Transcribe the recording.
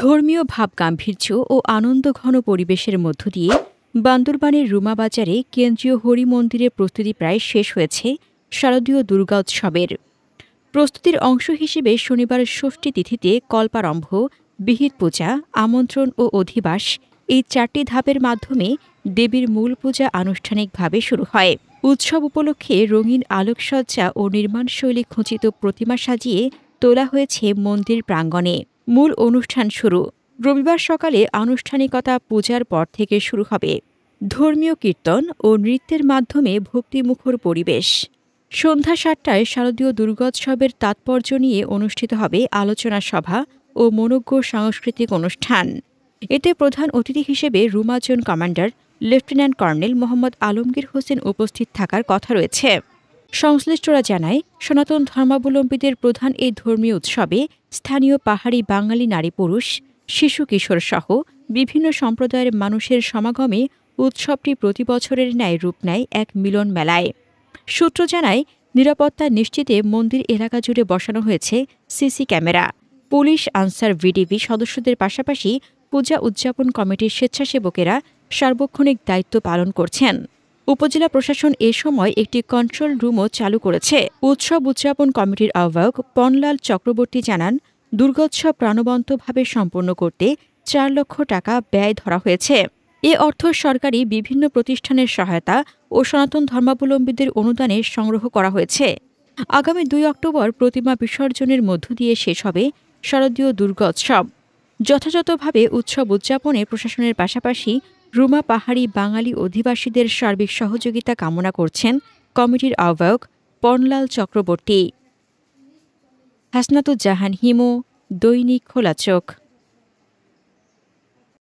ধর্মীয় ভাবগাম্ভীর্য ও আনন্দঘন পরিবেশের মধ্য দিয়ে বান্দরবানের রুমা বাজারে কেন্দ্রীয় হরি মন্দিরের প্রস্তুতি প্রায় শেষ হয়েছে শারদীয় দুর্গা উৎসবের। প্রস্তুতির অংশ হিসেবে শনিবার ষষ্ঠী তিথিতে কল্পারম্ভ, বিহিত পূজা, আমন্ত্রণ ও অধিবাস এই 4টি ধাপের মাধ্যমে দেবীর মূল পূজা আনুষ্ঠানিকভাবে শুরু হয়। উৎসব উপলক্ষে রঙিন আলোকসজ্জা ও নির্মাণশৈলী খচিত প্রতিমা সাজিয়ে তোলা হয়েছে মন্দির প্রাঙ্গণে। মূল অনুষ্ঠান শুরু রবিবার সকালে। আনুষ্ঠানিকতা পূজার পর থেকে শুরু হবে ধর্মীয় কীর্তন ও নৃত্যের মাধ্যমে ভক্তিমুখর পরিবেশ। সন্ধ্যা 7টায় শারদীয় দুর্গোৎসবের তাৎপর্য নিয়ে অনুষ্ঠিত হবে আলোচনা সভা ও মনোজ্ঞ সাংস্কৃতিক অনুষ্ঠান। এতে প্রধান অতিথি হিসেবে Ruma zone commander lieutenant colonel Mohammad Alamgir Hossain উপস্থিত থাকার কথা রয়েছে। সংশ্লিষ্টরা জানায়, সনাতন ধর্মাবলম্বীদের প্রধান এই ধর্মীয় উৎসবে স্থানীয় পাহাড়ি বাঙালি নারী পুরুষ, শিশু কিশোর সহ বিভিন্ন সম্প্রদায়ের মানুষের সমাগমে উৎসবটি প্রতি বছরের ন্যায় রূপ নেয় এক মিলন মেলায়। সূত্র জানায়, নিরাপত্তা নিশ্চিতে মন্দির এলাকা জুড়ে বসানো হয়েছে CC camera. Police, answer, VDP সদস্যদের পাশাপাশি পূজা উদযাপন কমিটির স্বেচ্ছাসেবকেরা সার্বক্ষণিক দায়িত্ব পালন করছেন। উপজেলা প্রশাসন এ সময় একটি কন্ট্রোল রুমও চালু করেছে। উৎসব উদযাপন কমিটির আহ্বায়ক পনলাল চক্রবর্তী জানান, দুর্গোৎসব প্রাণবন্তভাবে সম্পন্ন করতে 4 লক্ষ টাকা ব্যয় ধরা হয়েছে। এ অর্থ সরকারি বিভিন্ন প্রতিষ্ঠানের সহায়তা ও সনাতন ধর্মাবলম্বীদের অনুদানে সংগ্রহ করা হয়েছে। আগামী 2 অক্টোবর প্রতিমা বিসর্জনের মধ্য দিয়ে শেষ হবে শারদীয় দুর্গোৎসব। যথাযথভাবে উৎসব উদযাপনে প্রশাসনের পাশাপাশি রুমা পাহাড়ি বাঙালি অধিবাসীদের সার্বিক সহযোগিতা কামনা করছেন কমিটির আহ্বায়ক পনলাল চক্রবর্তী। হাসনাতুজ্জাহান হিমু, দৈনিক খোলা চোখ।